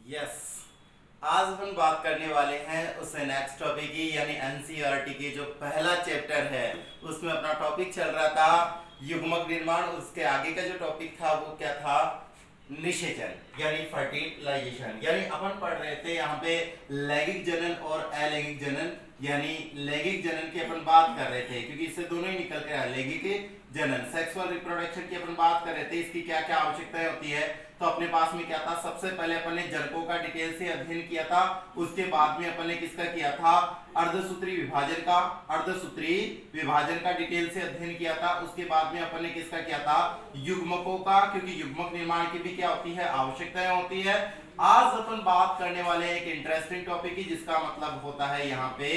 Yes. आज हम बात करने वाले हैं उससे नेक्स्ट टॉपिक की यानी एनसीईआरटी की जो पहला चैप्टर है उसमें अपना टॉपिक चल रहा था युग्मक निर्माण। उसके आगे का जो टॉपिक था वो क्या था? निषेचन यानी फर्टिलाइजेशन। यानी अपन पढ़ रहे थे यहाँ पे लैंगिक जनन और अलैंगिक जनन। यानी लैंगिक जनन की अपन बात कर रहे थे क्योंकि इससे दोनों ही निकल के आए। लैंगिक जनन सेक्सुअल रिप्रोडक्शन की अपन बात कर रहे थे, इसकी क्या क्या आवश्यकताएं होती है। तो अपने पास में क्या था? सबसे पहले अपन ने जनकों का डिटेल से अध्ययन किया था। उसके बाद में अपन ने किसका किया था? अर्धसूत्री विभाजन का। अर्धसूत्री विभाजन का डिटेल से अध्ययन किया था। उसके बाद में अपन ने किसका किया था? युग्मकों का, क्योंकि युग्मक निर्माण की भी क्या होती है? आवश्यकताएं होती है। आज अपन बात करने वाले हैं एक इंटरेस्टिंग टॉपिक की जिसका मतलब होता है यहाँ पे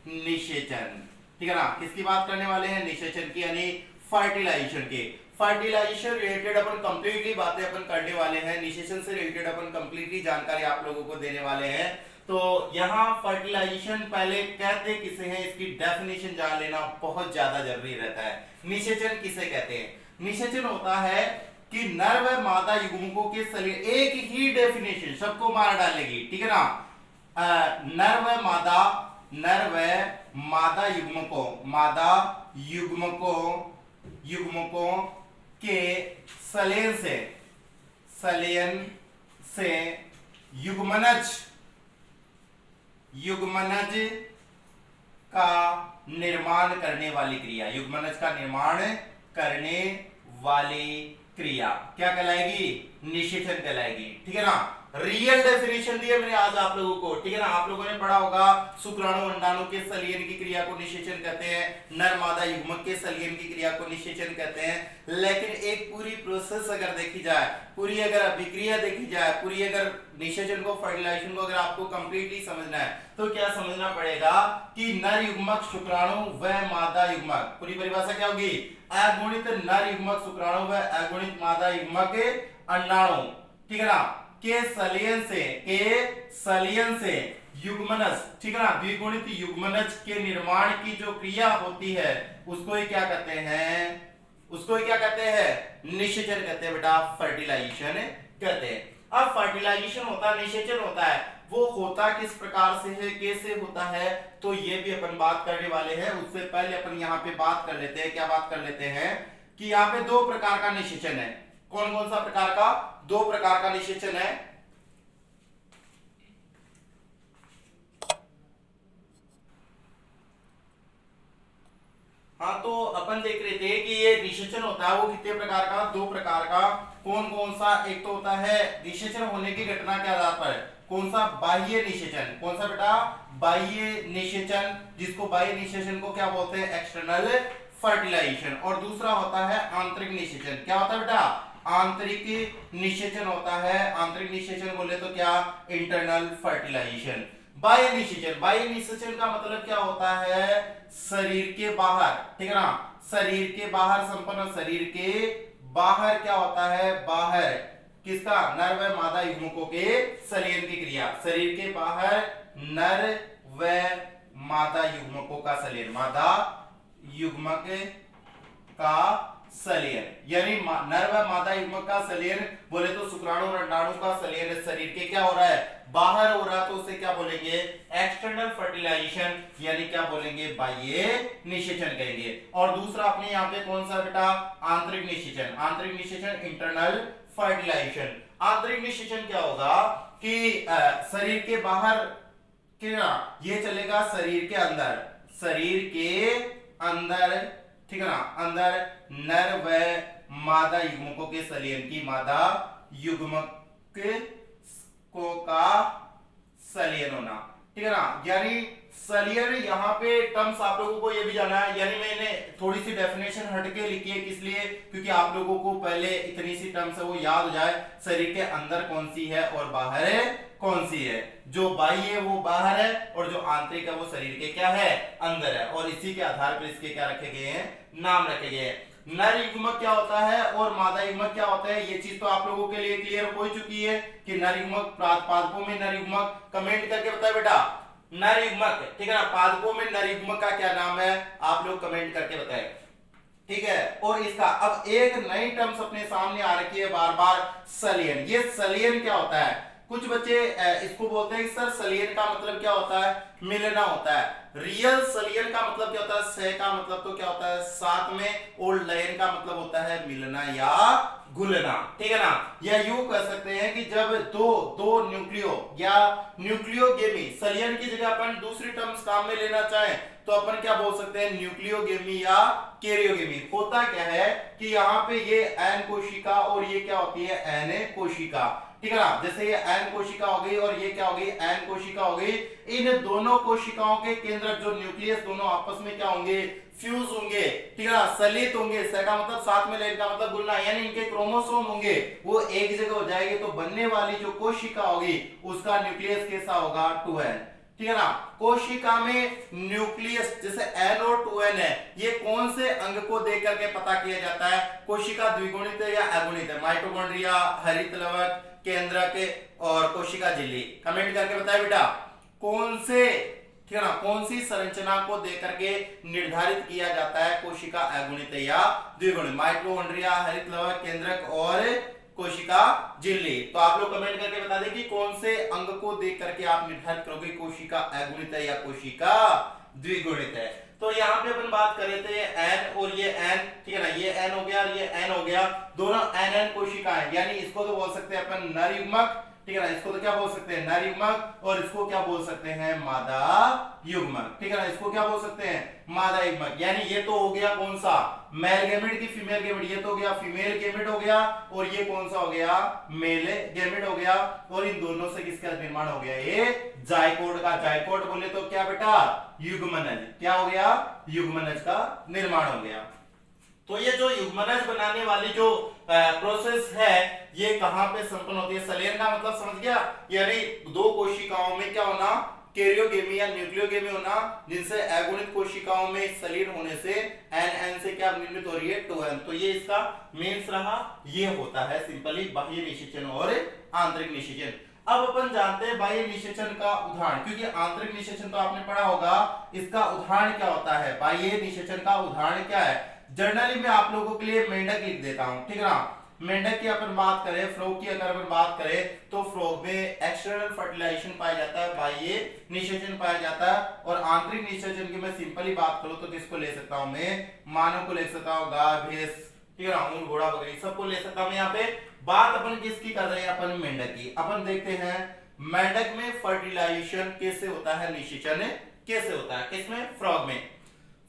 निषेचन। ठीक है ना? किसकी बात करने वाले हैं? निषेचन की यानी फर्टिलाइजेशन की। फर्टिलाइजेशन रिलेटेड अपन कंप्लीटली बातें अपन करने वाले हैं। निषेचन से रिलेटेड अपन कंप्लीटली जानकारी आप लोगों को देने वाले हैं। तो यहाँ फर्टिलाइजेशन पहले कहते किसे हैं, इसकी डेफिनेशन जान लेना बहुत ज्यादा जरूरी रहता है। निषेचन किसे कहते हैं? निषेचन होता है कि नर व मादा युग्मकों के शरीर, एक ही डेफिनेशन सबको मार डालेगी। ठीक है ना? नर व मादा युग्मकों के सलयन से युग्मनज का निर्माण करने वाली क्रिया, युग्मनज का निर्माण करने वाली क्रिया क्या कहलाएगी? निषेचन कहलाएगी। ठीक है ना? रियल डेफिनेशन दिया मैंने आज आप लोगों को। ठीक है ना? आप लोगों ने पढ़ा होगा शुक्राणु अंडाणु के सलियन की क्रिया को निषेचन कहते हैं, नर मादा युग्मक के सलियन की क्रिया को निषेचन कहते हैं। लेकिन एक पूरी प्रोसेस अगर देखी जाए, पूरी अगर अभिक्रिया देखी जाए, पूरी अगर निषेचन को, फर्टिलाइजेशन को अगर आपको कंप्लीटली समझना है तो क्या समझना पड़ेगा कि नर युग्मक शुक्राणु व मादा युग्मक, पूरी परिभाषा क्या होगी? अगुणित नर युग्मक शुक्राणु व अगुणित मादा युग्मक अंडाणु, ठीक है ना, के सलियन से युग्मनज, ठीक है ना, द्विगुणित युग्मनज के निर्माण की जो क्रिया होती है उसको ही क्या कहते हैं? उसको ही क्या कहते हैं? निषेचन कहते हैं बेटा, फर्टिलाइजेशन कहते हैं। अब फर्टिलाइजेशन होता है, निषेचन होता है, वो होता किस प्रकार से है, कैसे होता है, तो ये भी अपन बात करने वाले हैं। उससे पहले अपन यहाँ पे बात कर लेते हैं, क्या बात कर लेते हैं कि यहाँ पे दो प्रकार का निषेचन है। कौन कौन सा प्रकार का? दो प्रकार का निषेचन है। हाँ, तो अपन देख रहे थे कि ये निषेचन होता है वो कितने प्रकार का? दो प्रकार का। कौन कौन सा? एक तो होता है निषेचन होने की घटना के आधार पर, कौन सा? बाह्य निषेचन। कौन सा बेटा? बाह्य निषेचन, जिसको बाह्य निषेचन को क्या बोलते हैं? External fertilisation. और दूसरा होता है आंतरिक निषेचन। क्या होता है बेटा? आंतरिक निषेचन होता है। आंतरिक निषेचन बोले तो क्या? Internal fertilisation. बाह्य निषेचन का मतलब क्या होता है? शरीर के बाहर, ठीक है ना, शरीर के बाहर, संपूर्ण शरीर के बाहर क्या होता है? बाहर किसका? नर व मादा युग्मकों के सलियन की क्रिया। शरीर के बाहर नर व मादा युग्मकों का सलियन, मादा युग्मक का सलियन, यानी नर व मादा युग्मक का सलियन बोले तो शुक्राणु और अंडाणु का सलियन शरीर के क्या हो रहा है? बाहर हो रहा, तो उसे क्या बोलेंगे? एक्सटर्नल फर्टिलाइजेशन, यानी क्या बोलेंगे? बाह्य निषेचन कहेंगे। और दूसरा अपने यहाँ पे कौन सा बेटा? आंतरिक निषेचन। आंतरिक निषेचन इंटरनल फर्टिलाइजेशन। आंतरिक निषेचन क्या होगा कि शरीर के बाहर क्या, ये चलेगा शरीर के अंदर, शरीर के अंदर, ठीक है ना, अंदर नर व मादा युग्मकों के सलियन की, मादा युग्मक को का सलियन होना, ठीक है ना। यानी सलियन यहाँ पे टर्म्स आप लोगों को ये भी जाना है, यानी मैंने थोड़ी सी डेफिनेशन हटके लिखी है, किस लिए? क्योंकि आप लोगों को पहले इतनी सी टर्म्स है वो याद हो जाए, शरीर के अंदर कौन सी है और बाहर कौन सी है। जो बाह्य है वो बाहर है और जो आंतरिक है वो शरीर के क्या है? अंदर है। और इसी के आधार पर इसके क्या रखे गए हैं? नाम रखे गए हैं। नर युग्मक क्या होता है और मादा युग्मक क्या होता है, ये चीज तो आप लोगों के लिए क्लियर हो चुकी है कि नर युग्मक, पादपों में नर युग्मक, कमेंट करके बताओ बेटा, नर युग्मक, ठीक है ना, पादपों में नर युग्मक का क्या नाम है? आप लोग कमेंट करके बताएं, ठीक है। और इसका अब एक नई टर्म्स अपने सामने आ रखी है बार बार, सलियन। ये सलियन क्या होता है? कुछ बच्चे इसको बोलते हैं कि सर सलियन का मतलब क्या होता है, मिलना होता है। रियल सलियन का मतलब क्या होता है, सह का मतलब तो क्या होता है साथ में, और लयन का मतलब होता है मिलना या घुलना, ठीक है ना। या यूं कह सकते हैं कि जब दो न्यूक्लियो या न्यूक्लियोगेमी, सलियन की जगह अपन दूसरी टर्म्स काम में लेना चाहें तो अपन क्या बोल सकते हैं, न्यूक्लियोगेमी या कैरियोगेमी। होता क्या है कि यहाँ पे ये एन कोशिका और ये क्या होती है, एन कोशिका, ठीक है ना। जैसे ये एन कोशिका हो गई और ये क्या हो गई, एन कोशिका हो गई। इन दोनों कोशिकाओं के केंद्रक जो न्यूक्लियस दोनों आपस में क्या होंगे, फ्यूज होंगे, ठीक है ना, सलित होंगे। स का मतलब साथ में, लेन का मतलब गुलना, यानी इनके क्रोमोसोम होंगे वो एक जगह हो जाएंगे, तो बनने वाली जो कोशिका होगी उसका न्यूक्लियस कैसा होगा, 2n, ठीक है ना। कोशिका में न्यूक्लियस जैसे n और 2n है, ये कौन से अंग को देख करके पता किया जाता है, कोशिका द्विगुणित है या अगुणित है, माइटोकॉन्ड्रिया, हरित लवक, केंद्रक और कोशिका झिल्ली। कमेंट करके बताए बेटा कौन से, ठीक है ना, कौन सी संरचना को देख करके निर्धारित किया जाता है कोशिका अगुणित है या द्विगुणित, माइटोकॉन्ड्रिया, हरित लवक, केंद्रक और कोशिका झिल्ली। तो आप लोग कमेंट करके बता दें कि कौन से अंग को देख करके आप निर्धारित करोगे कोशिका अगुणित है या कोशिका द्विगुणित है। तो यहाँ पे अपन बात कर रहे थे एन और ये एन, ठीक है ना, ये एन हो गया और ये एन हो गया, दोनों एन एन कोशिकाएं, यानी इसको तो बोल सकते हैं अपन नर युग्मक, ठीक है ना, इसको तो क्या बोल सकते हैं, नर युग्मक, और इसको क्या बोल सकते हैं, मादा युग्मक, ठीक है ना, इसको क्या बोल सकते हैं, मादा युग्मक। यानी ये तो हो गया कौन सा, मेल गैमेट की फीमेल गैमेट, ये तो हो गया फीमेल गैमेट हो गया, और ये कौन सा हो गया, मेल गैमेट हो गया, और इन दोनों से किसका निर्माण हो गया, ये जायकोट का। जायकोट बोले तो क्या बेटा, युग्मनज, क्या हो गया, युग्मनज का निर्माण हो गया। तो ये जो युग्मनज बनाने वाली जो प्रोसेस है ये कहां पे संपन्न होती है, सलियन का मतलब समझ गया, यानी दो कोशिकाओं में क्या होना, कैरियोगेमी या न्यूक्लियोगेमी होना, जिनसे अगुणित कोशिकाओं में सलीन होने से एन से क्या निर्मित हो रही है, 2n। तो ये इसका मीन्स रहा, ये होता है सिंपली बाह्य निषेचन और आंतरिक निषेचन। अब अपन जानते हैं बाह्य निषेचन का उदाहरण, क्योंकि आंतरिक निषेचन तो आपने पढ़ा होगा, इसका उदाहरण क्या होता है, बाह्य निषेचन का उदाहरण क्या है। जर्नली में आप लोगों के लिए मेंढक लिख देता हूं, ठीक है ना। मेंढक की अपन बात करें, फ्रॉग की अगर अपन बात करें तो फ्रॉग में एक्सटर्नल फर्टिलाइजेशन पाया जाता है, बाह्य निषेचन पाया जाता है। और आंतरिक निषेचन की मैं सिंपली बात करूं तो किसको ले सकता हूं मैं, मानव को ले सकता हूं, गाय भैंस, ठीक है ना, ऊंट घोड़ा बकरी सबको ले सकता हूं। यहाँ पे बात अपन किसकी कर रहे हैं, अपन मेंढक की। अपन देखते हैं मेंढक में फर्टिलाइजेशन कैसे होता है, निषेचन कैसे होता है, किसमें, फ्रॉग में।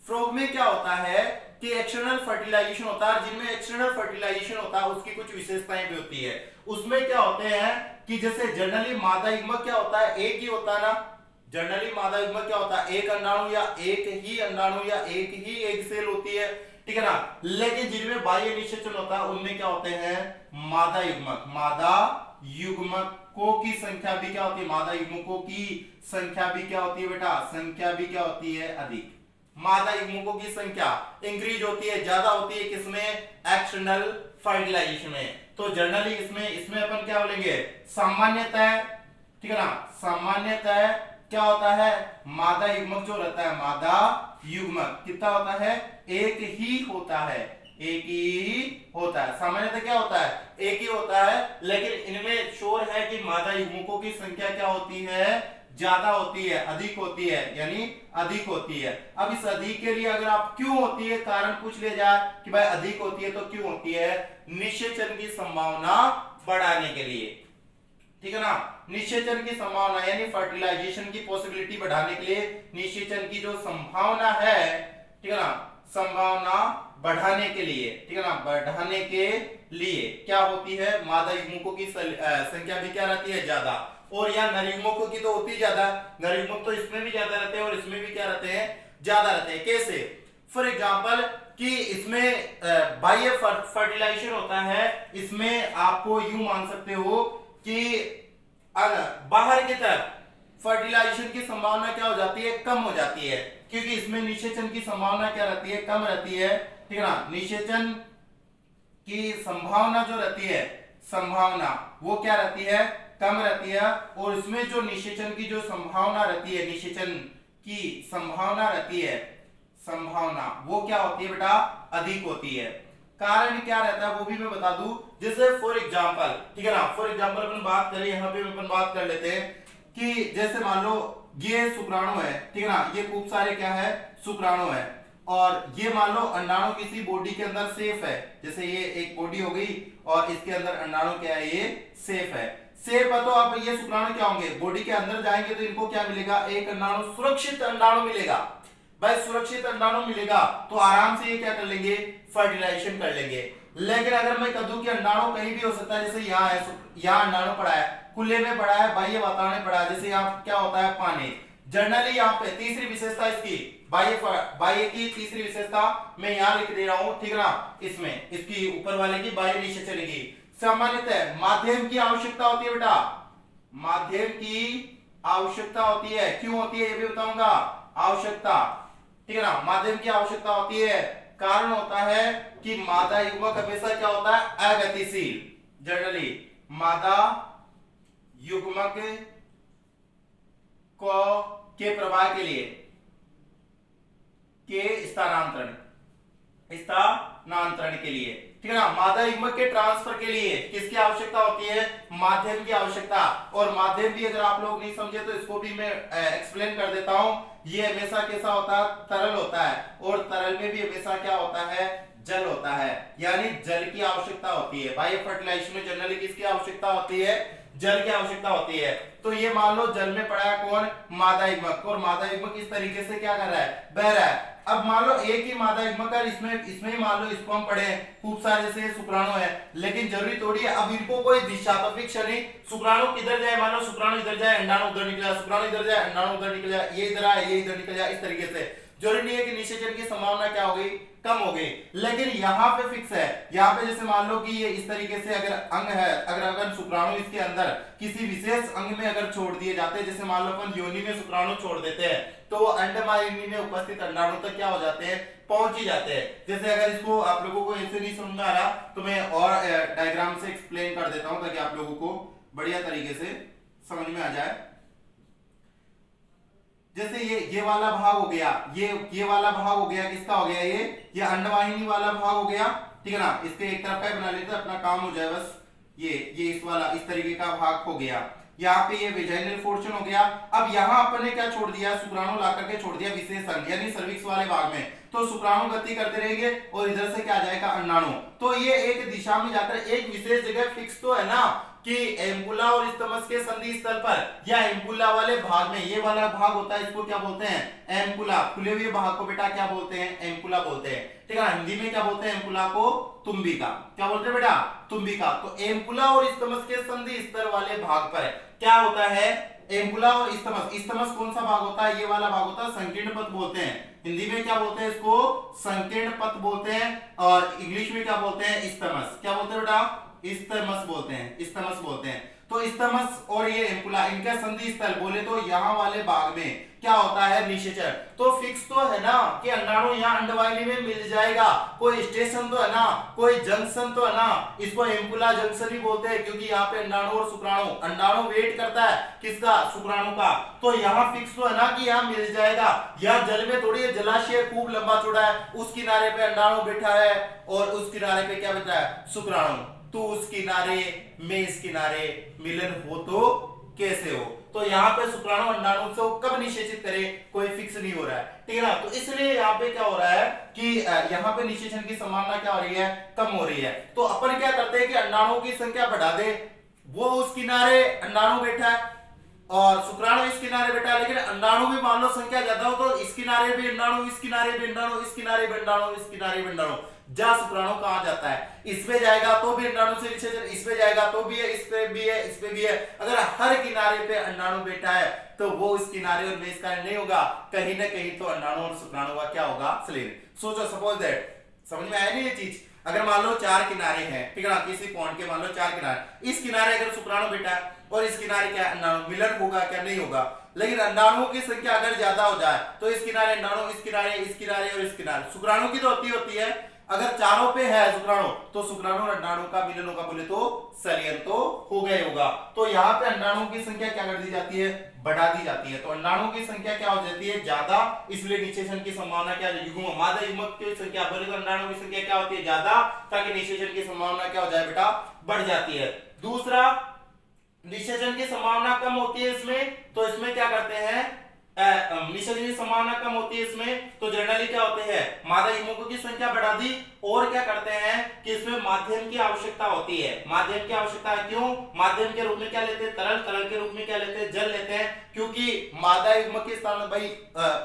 फ्रॉग में क्या होता है कि एक्सटर्नल फर्टिलाइजेशन होता है, जिनमें एक्सटर्नल फर्टिलाइजेशन होता है उसकी कुछ विशेषताएं भी होती है। उसमें क्या होते हैं कि जैसे जनरली मादा युग्मक क्या होता है, एक ही होता है ना, जनरली मादा युग्मक क्या होता है, एक अंडाणु या एक ही अंडाणु या एक ही एग सेल होती है, ठीक है ना। लेकिन जिनमें बाह्य निषेचन होता है उनमें क्या होते हैं, मादा युग्मक, मादा युग्मकों की संख्या भी क्या होती है, मादा युग्मकों की संख्या भी क्या होती है बेटा, संख्या भी क्या होती है, अधिक। मादा युग्मकों की संख्या इंक्रीज होती है, ज्यादा होती है, किसमें, एक्सटर्नल फर्टिलाइजेशन में। तो जनरली इसमें अपन क्या बोलेंगे, सामान्यतः, ठीक है ना, सामान्यतः क्या होता है, मादा युग्मक जो रहता है, मादा युग्मक कितना होता है, एक ही होता है, एक ही होता है। सामान्यतः क्या होता है, एक ही होता है, लेकिन इनमें शोर है कि मादा युग्मकों की संख्या क्या होती है, ज्यादा होती है, अधिक होती है, यानी अधिक होती है। अब इस अधिक के लिए अगर आप क्यों होती है कारण पूछ ले जाए कि भाई अधिक होती है तो क्यों होती है, निषेचन की संभावना बढ़ाने के लिए, ठीक है ना, निषेचन की संभावना यानी फर्टिलाइजेशन की पॉसिबिलिटी बढ़ाने के लिए निषेचन की जो संभावना है, ठीक है ना, संभावना बढ़ाने के लिए, ठीक है ना, बढ़ाने के लिए क्या होती है, मादा युग्मकों की संख्या भी क्या रहती है, ज्यादा। और या नर युग्मकों की तो होती ज्यादा, नर युग्मक तो इसमें भी ज्यादा रहते हैं और इसमें भी क्या रहते हैं, ज्यादा रहते हैं। कैसे, फॉर एग्जांपल कि इसमें बाह्य फर्टिलाइजेशन होता है, इसमें आपको यूं मान सकते हो कि बाहर की तरफ फर्टिलाइजेशन की संभावना क्या हो जाती है, कम हो जाती है, क्योंकि इसमें निषेचन की संभावना क्या रहती है, कम रहती है, ठीक है ना। निषेचन की संभावना जो रहती है, संभावना वो क्या रहती है, कम रहती है। और इसमें जो निषेचन की जो संभावना रहती है, निषेचन की संभावना रहती है, संभावना वो क्या होती है बेटा, अधिक होती है। कारण क्या रहता है वो भी मैं बता दूं। जैसे फॉर एग्जांपल, ठीक है ना, फॉर एग्जांपल अपन बात करें, यहाँ पे अपन बात कर लेते हैं कि जैसे मान लो ये शुक्राणु है, ठीक है ना, ये खूब सारे क्या है शुक्राणु है, और ये मान लो अंडाणु किसी बॉडी के अंदर सेफ है, जैसे ये एक बॉडी हो गई और इसके अंदर अंडाणु क्या है, ये सेफ है। सेफ है तो अब ये शुक्राणु क्या होंगे, बॉडी के अंदर जाएंगे तो इनको क्या मिलेगा, एक अंडाणु, सुरक्षित अंडाणु मिलेगा। भाई सुरक्षित अंडाणु मिलेगा तो आराम से ये क्या कर लेंगे, फर्टिलाइजेशन कर लेंगे। लेकिन अगर मैं कह दूं कि अंडाणु कहीं भी हो सकता है, जैसे यहाँ है, यहाँ अंडाणु पड़ा है, खुले में पड़ा है, बाह्य वातावरण में पड़ा है, जैसे यहाँ क्या होता है, पानी। जनरली यहाँ पे तीसरी विशेषता इसकी बाह्य की तीसरी विशेषता मैं यहाँ लिख दे रहा हूँ, ठीक है ना, इसमें इसकी ऊपर वाले की बाह्य निषेचन की सामान्यतः माध्यम की आवश्यकता होती है बेटा, माध्यम की आवश्यकता होती है। क्यों होती है ये भी बताऊंगा, आवश्यकता, ठीक है ना, माध्यम की आवश्यकता होती है। कारण होता है कि मादा युग्मक हमेशा क्या होता है, अगतिशील। जनरली मादा युग्मक को के प्रवाह के लिए, के स्थानांतरण के लिए, ठीक है ना, मादा युग्मक के ट्रांसफर के लिए किसकी आवश्यकता होती है, माध्यम की आवश्यकता। और माध्यम भी अगर आप लोग नहीं समझे तो इसको भी मैं एक्सप्लेन कर देता हूं। ये हमेशा कैसा होता है, तरल होता है, और तरल में भी हमेशा क्या होता है, जल होता है, यानी जल की आवश्यकता होती है। बायो फर्टिलाइजेशन में जनरली किसकी आवश्यकता होती है, जल की आवश्यकता होती है। तो ये मान लो जल में पड़ा है कौन, मादा युग्मक, और मादा युग्मक इस तरीके से क्या कर रहा है, बह रहा है। अब मान लो एक ही मादा युग्मक है, इसमें ही मान लो इसको हम पढ़े खूब सारे जैसे शुक्राणु है, लेकिन जरूरी थोड़ी है अब इनको कोई दिशात्मक क्षणी, शुक्राणु किधर जाए, मान लो शुक्राणु इधर जाए, अंडाणु उधर निकल जाए, शुक्राणु इधर जाए, अंडाणु उधर निकल जाए, ये इधर आए, ये इधर निकल जाए, इस तरीके से। जरूरी नहीं है कि निषेचन की संभावना क्या हो गई, कम हो गई, लेकिन यहाँ पे फिक्स है। यहाँ पे जैसे मान लो कि ये इस तरीके से अगर अंग है, अगर शुक्राणु इसके अंदर किसी विशेष अंग में अगर छोड़ दिए जाते हैं, जैसे मान लो अपन योनि में शुक्राणु छोड़ देते हैं, तो वो अंडमायुनि में उपस्थित अंडाणु तक क्या हो जाते हैं, पहुंच ही जाते हैं। जैसे अगर इसको आप लोगों को ऐसे नहीं समझ में आ रहा तो मैं और डायग्राम से एक्सप्लेन कर देता हूं, ताकि आप लोगों को बढ़िया तरीके से समझ में आ जाए। जैसे ये वाला भाग हो गया, ये वाला भाग हो गया, किसका हो गया, ये अंडवाहिनी वाला भाग हो गया, ठीक है ना, इसके एक तरफ का बना लेते अपना काम हो जाए बस। ये इस वाला इस तरीके का भाग हो गया। यहाँ पे ये वेजाइनल पोर्शन हो गया। अब यहाँ अपन ने क्या छोड़ दिया, शुक्राणु ला करके छोड़ दिया विशेष अंग, यानी सर्विक्स वाले भाग में। तो शुक्राणु गति करते रहेंगे और इधर से क्या आ जाएगा, अंडाणु। तो ये एक दिशा में जाकर एक विशेष जगह फिक्स तो है ना, कि एम्पुला और स्तमस के संधि स्थल पर या एम्पुला वाले भाग में, ये वाला भाग होता है, इसको क्या बोलते हैं, एम्पुला। खुले हुए भाग को बेटा क्या बोलते हैं, एम्पुला बोलते हैं, ठीक है। हिंदी में क्या बोलते हैं, एम्पुला को तुम्बिका। क्या बोलते हैं बेटा, तुम्बिका। तो एम्पुला और स्तमस के संधि स्थल वाले भाग पर क्या होता है, एम्पुला और स्तमस। स्तमस कौन सा भाग होता है, ये वाला भाग होता है, संकीर्ण पथ बोलते हैं। हिंदी में क्या बोलते हैं इसको, संकीर्ण पथ बोलते हैं, और इंग्लिश में क्या बोलते हैं, स्तमस। क्या बोलते हैं बेटा, स्तमस बोलते हैं, स्तमस बोलते हैं। तो स्तमस और ये एम्पुला, इनका संधि स्थल बोले तो यहाँ वाले भाग में क्या होता है, निषेचन। तो फिक्स तो है ना कि अंडाणु यहाँ अंडवाहिनी में मिल जाएगा, कोई स्टेशन तो है ना, कोई जंक्शन तो है ना। इसको एम्पुला जंक्शन ही बोलते हैं, क्योंकि यहाँ पे अंडाणु और शुक्राणु, अंडाणु वेट करता है किसका, शुक्राणु का। तो यहाँ फिक्स तो है ना कि यहाँ मिल जाएगा। यहाँ जल में थोड़ी जलाशय खूब लंबा चौड़ा है, उस किनारे पे अंडाणु बैठा है और उस किनारे पे क्या बैठा है, शुक्राणु। तो उस किनारे में इस किनारे मिलन हो तो कैसे हो। तो यहाँ पे शुक्राणु अंडाणु से कब निषेचित करे, कोई फिक्स नहीं हो रहा है, ठीक है ना। तो इसलिए यहाँ पे क्या हो रहा है कि यहाँ पे निषेचन की संभावना क्या हो रही है, कम हो रही है। तो अपन क्या करते हैं कि अंडाणु की संख्या बढ़ा दे, वो उस किनारे अंडाणु बैठा है और शुक्राणु इस किनारे बैठा है, लेकिन अंडाणु भी मान लो संख्या ज्यादा हो तो इस किनारे भी अंडाणु, इस किनारे भी अंडाणु, इस किनारे भी अंडाणु, इस किनारे भी अंडाणु। जा शुक्राणु कहां जाता है, इसमें जाएगा तो भी अंडाणु से निषेचन, इसमें जाएगा तो भी है, इस पे भी है, इस पे भी है। अगर हर किनारे पे अंडाणु बैठा है तो वो इस किनारे और मेष का नहीं होगा, कहीं ना कहीं तो अंडाणु और शुक्राणु का क्या होगा, संलीन। सोचो, सपोज दैट, समझ में आया नहीं ये चीज। अगर मान लो 4 किनारे हैं, ठीक है ना, किसी पॉइंट के मान लो 4 किनारे, इस किनारे अगर शुक्राणु बैठा है और इस किनारे क्या अंडाणु, मिलन होगा क्या, नहीं होगा। लेकिन अंडाणुओं की संख्या अगर ज्यादा हो जाए तो इस किनारे अंडाणु, इस किनारे और इस किनारे, शुक्राणु की तो होती है, अगर चारों पे है शुक्राणु तो शुक्राणु और अंडाणु का मिलन होगा बोले तो संलयन तो हो गया होगा। तो यहाँ पे अंडाणुओं की संख्या क्या कर दी जाती है, बढ़ा दी जाती है। तो अंडाणुओं की संख्या क्या हो जाती है, ज्यादा, इसलिए निषेचन की संभावना क्या युग्म मादा युग्मक की संख्या बोले तो अंडाणुओं की संख्या क्या होती है, ज्यादा, ताकि निषेचन की संभावना क्या हो जाए बेटा, बढ़ जाती है। दूसरा, निषेचन की संभावना कम होती है इसमें, तो इसमें क्या करते हैं, निषेचन की संभावना कम होती है इसमें, तो जनरली क्या होते हैं, मादा युग्मकों की संख्या बढ़ा दी, और क्या करते हैं कि इसमें माध्यम की आवश्यकता होती है। माध्यम की आवश्यकता है, क्यों, माध्यम के रूप में क्या लेते हैं, तरल, तरल के रूप में क्या लेते हैं, जल लेते हैं, क्योंकि मादा युग्मक के स्थान में भाई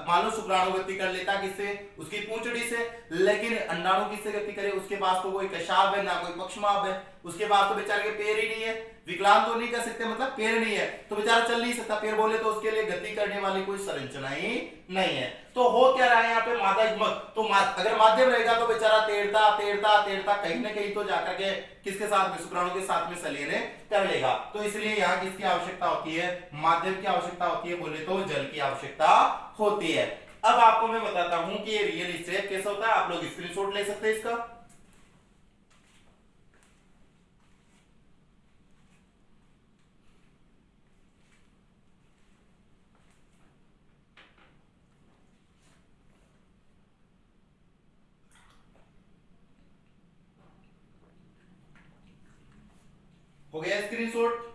मान लो शुक्राणु गति कर लेता किससे, उसकी पूंछड़ी से, लेकिन अंडाणु किससे गति करे, उसके पास तो कोई कशाभ है ना कोई पक्षमाभ है, उसके पास तो बेचारे के पैर ही नहीं है, विकलांग तो नहीं कर सकते, मतलब पैर नहीं है तो बेचारा चल नहीं सकता, पैर बोले तो उसके लिए गति करने वाली कोई संरचना ही नहीं है। तो हो क्या रहा है यहाँ पे, मादा युग्मक, तो अगर माध्यम रहेगा तो बेचारा तैरता तैरता तैरता कहीं ना कहीं तो जाकर के किसके साथ में, शुक्राणु के साथ में संलयन कर लेगा। तो इसलिए यहाँ किसकी आवश्यकता होती है, माध्यम की आवश्यकता होती है, बोले तो जल की आवश्यकता होती है। अब आपको मैं बताता हूं कि ये रियल स्टेप कैसा होता है, आप लोग स्क्रीनशॉट ले सकते हैं इसका। हो गया स्क्रीनशॉट।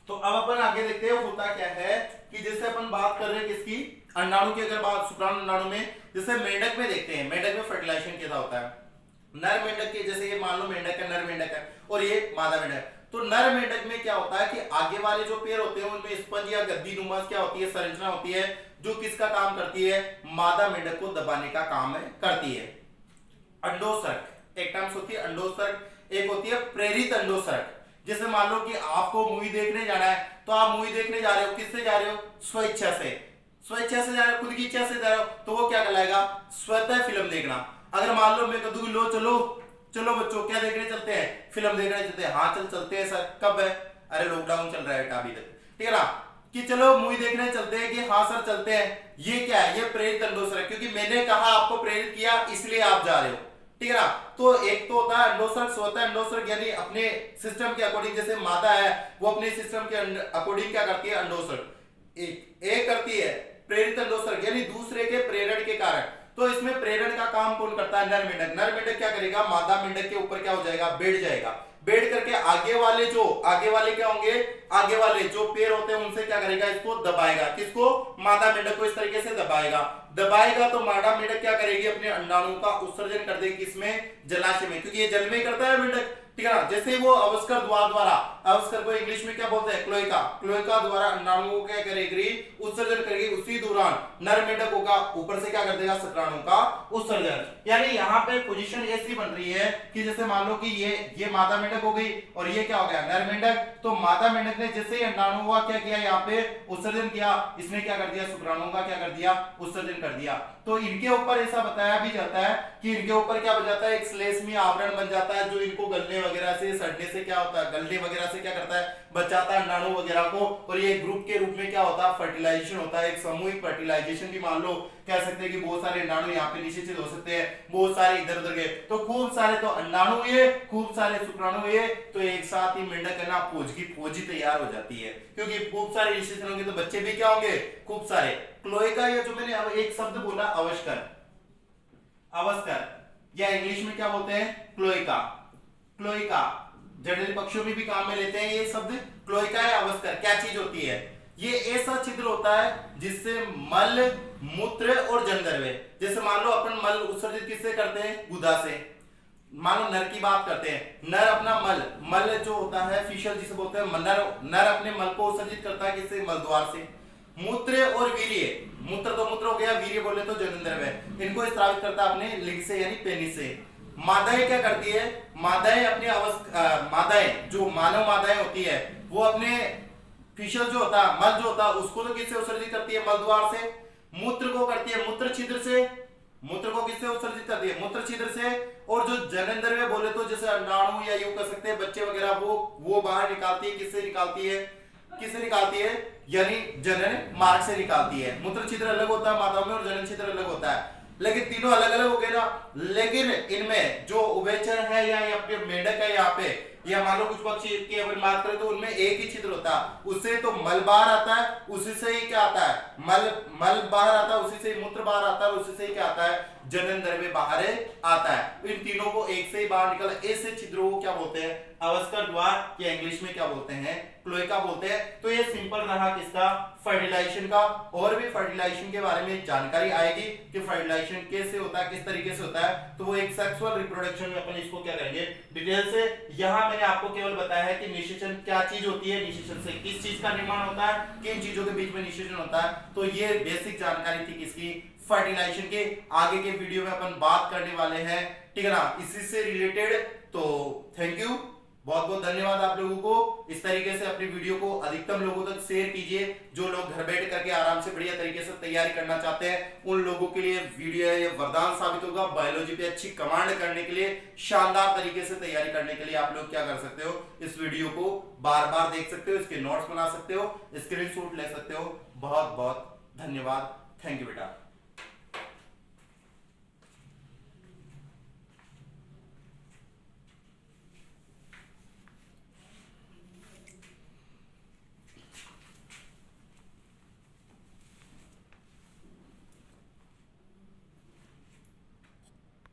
तो अब अपन आगे देखते हैं होता क्या है कि जैसे अपन बात कर रहे हैं किसकी, अंडाणु की, अगर बात शुक्राणु अंडाणु में, जैसे मेंढक में देखते हैं, मेंढक में फर्टिलाइजेशन कैसा होता है, नर मेंढक के, जैसे ये मान लो मेंढक है, नर मेंढक है, और ये मादा मेंढक, तो नर मेंढक में क्या होता है कि आगे वाले जो पैर होते हैं उनमें स्पंज या गद्दी नुमा क्या होती है, संरचना होती है, जो किसका काम करती है, मादा मेंढक को दबाने का काम करती है। अंडोसर्ग एक टर्म्स होती है, अंडोसर्ग, एक होती है प्रेरित अंडोसर्ग। जैसे मान लो कि आपको मूवी देखने जाना है, तो आप मूवी देखने जा रहे हो, किससे जा रहे हो, स्वेच्छा से, स्वेच्छा से जा रहे हो, खुद की इच्छा से जा रहे हो, तो वो क्या कहलाएगा, स्वतः फिल्म देखना। अगर मान लो मैं कह दूं लो चलो चलो बच्चों क्या देखने चलते हैं, फिल्म देखने चलते हैं, हाँ चल चलते हैं सर, कब है, अरे लॉकडाउन चल रहा है बेटा अभी तक, ठीक है ना, कि चलो मूवी देखने चलते हैं, कि हाँ सर चलते हैं, ये क्या है, ये प्रेरित अंडोसर्ग, क्योंकि मैंने कहा आपको प्रेरित किया इसलिए आप जा रहे हो, ठीक है ना। तो एक तो होता है अंडोसर्ग, स्वतः अंडोसर्ग, यानी अपने सिस्टम के अकॉर्डिंग, जैसे मादा है वो अपने सिस्टम के अकॉर्डिंग क्या करती है, अंडोसर्ग एक करती है, प्रेरित अंडोसर्ग यानी दूसरे के प्रेरण के कारण। तो इसमें प्रेरण का काम कौन करता है, नर मेंढक। नर मेंढक क्या करेगा, मादा मेंढक के ऊपर क्या हो जाएगा, बैठ जाएगा, बैठ करके आगे वाले क्या होंगे, आगे वाले जो पैर होते हैं उनसे क्या करेगा, इसको दबाएगा, किसको, मादा मेंढक को इस तरीके से दबाएगा तो मादा मेंढक क्या करेगी, अपने अंडाणु का उत्सर्जन कर देगी, किसमें, जलाशय में, क्योंकि ये जल में करता है मेंढक, ठीक है ना। जैसे वो अवस्कर द्वारा, अवस्कर को इंग्लिश में क्या बोलते हैं, क्लोएका द्वारा अंडाणु को क्या करेगी, उत्सर्जन करेगी, उसी दौरान नर मेंढक होगा ऊपर से क्या कर देगा, शुक्राणु का उत्सर्जन। यानी यहाँ पे पोजीशन ऐसी बन रही है कि जैसे मान लो कि ये मादा मेंढक हो गई और ये क्या हो गया, नर मेंढक। तो मादा मेंढक ने जैसे ही अंडाणु हुआ क्या किया, यहाँ पे उत्सर्जन किया, इसने क्या कर दिया, शुक्राणु का क्या कर दिया, उत्सर्जन कर दिया। तो इनके ऊपर ऐसा बताया भी जाता है कि इनके ऊपर क्या बन जाता है, एक श्लेष्मीय आवरण बन जाता है, जो इनको गलने वगैरह से, सड़ने से क्या होता है, गलने वगैरह से क्या करता है, बचाता है अंडाणु वगैरह को। और ये ग्रुप के रूप में क्या होता है, फर्टिलाइजेशन होता है, एक सामूहिक फर्टिलाइजेशन भी मान लो कह सकते हैं कि बहुत सारे अंडाणु यहाँ पे निषेचित हो सकते हैं, बहुत सारे इधर उधर गए, तो खूब सारे तो अंडाणु हुए, खूब सारे शुक्राणु हुए, तो एक साथ ही मेंढक है ना फौज की फौजी तैयार हो जाती है, क्योंकि खूब सारे निषेचन होंगे तो बच्चे भी क्या होंगे, खूब सारे। क्लोएका, ये जो मैंने अब एक शब्द बोला अवस्कर, या इंग्लिश में क्या बोलते हैं, क्लोएका जनरल पक्षियों में भी काम में लेते हैं ये शब्द, क्लोएका या अवस्कर। क्या चीज होती है, ये ऐसा छिद्र होता है जिससे मल, मूत्र और जनद्रव्य, जैसे मान लो अपन मल उत्सर्जित किससे करते हैं, गुदा से। मान लो नर की बात करते हैं, नर अपना मल जो होता है फिशल जिसे बोलते हैं, नर अपने मल को उत्सर्जित करता है किससे, मलद्वार से। मूत्र और वीर्य, मूत्र तो मूत्र हो गया, वीर्य बोले तो जनद्रव्य, इनको स्रावित करता है अपने लिंग से यानी पेनिस से। मादाएं क्या करती है, मादाएं अपने मादाएं जो मानव मादाएं होती है वो अपने फिशल जो होता है, मल जो होता है उसको तो किससे उत्सर्जित करती है, मलद्वार से। मूत्र को करती है मूत्र छिद्र से, मूत्र को किससे उत्सर्जित करती है, मूत्र छिद्र से। और जो जननद्रव्य बोले तो जैसे अंडाणु या यूं कर सकते हैं बच्चे वगैरह, वो बाहर निकालती है, किससे निकालती है, यानी जनन मार्ग से निकालती है। मूत्र छिद्र अलग होता है मादाओं में और जनन छिद्र अलग होता है। लेकिन तीनों अलग अलग हो गए ना। लेकिन इनमें जो उभयचर है या अपने मेंढक है यहाँ पे, या मान लो कुछ पक्षी की अगर बात करें तो उनमें एक ही छिद्र होता है, उससे तो मल बाहर आता है, उसी से ही क्या आता है, मल बाहर आता है, उसी से ही मूत्र बाहर आता है, उसी से ही क्या आता है, जनन द्रव्य बाहर आता है। इन तीनों को एक से ही बाहर निकल, ऐसे छिद्रों को क्या बोलते हैं, अवस्कर द्वार, या इंग्लिश में क्या बोलते हैं, क्लोएका बोलते हैं। तो ये सिंपल रहा किसका, फर्टिलाइजेशन का। और भी फर्टिलाइजेशन के बारे में जानकारी आएगी कि फर्टिलाइजेशन कैसे होता है, किस तरीके से होता है, तो वो एक सेक्सुअल रिप्रोडक्शन में अपन इसको क्या करेंगे डिटेल से। यहाँ मैंने आपको केवल बताया है कि निषेचन क्या चीज होती है, निषेचन से किस चीज का निर्माण होता है, किन चीजों के बीच में निषेचन होता है। तो ये बेसिक जानकारी थी किसकी, फर्टिलाइजेशन के। आगे के वीडियो में अपन बात करने वाले हैं, ठीक है ना, इसी से रिलेटेड। तो थैंक यू, बहुत बहुत धन्यवाद आप लोगों को। इस तरीके से अपनी वीडियो को अधिकतम लोगों तक शेयर कीजिए। जो लोग घर बैठ करके आराम से बढ़िया तरीके से तैयारी करना चाहते हैं, उन लोगों के लिए वीडियो ये वरदान साबित होगा। बायोलॉजी पे अच्छी कमांड करने के लिए, शानदार तरीके से तैयारी करने के लिए आप लोग क्या कर सकते हो, इस वीडियो को बार बार देख सकते हो, इसके नोट्स बना सकते हो, स्क्रीनशॉट ले सकते हो। बहुत बहुत धन्यवाद, थैंक यू बेटा।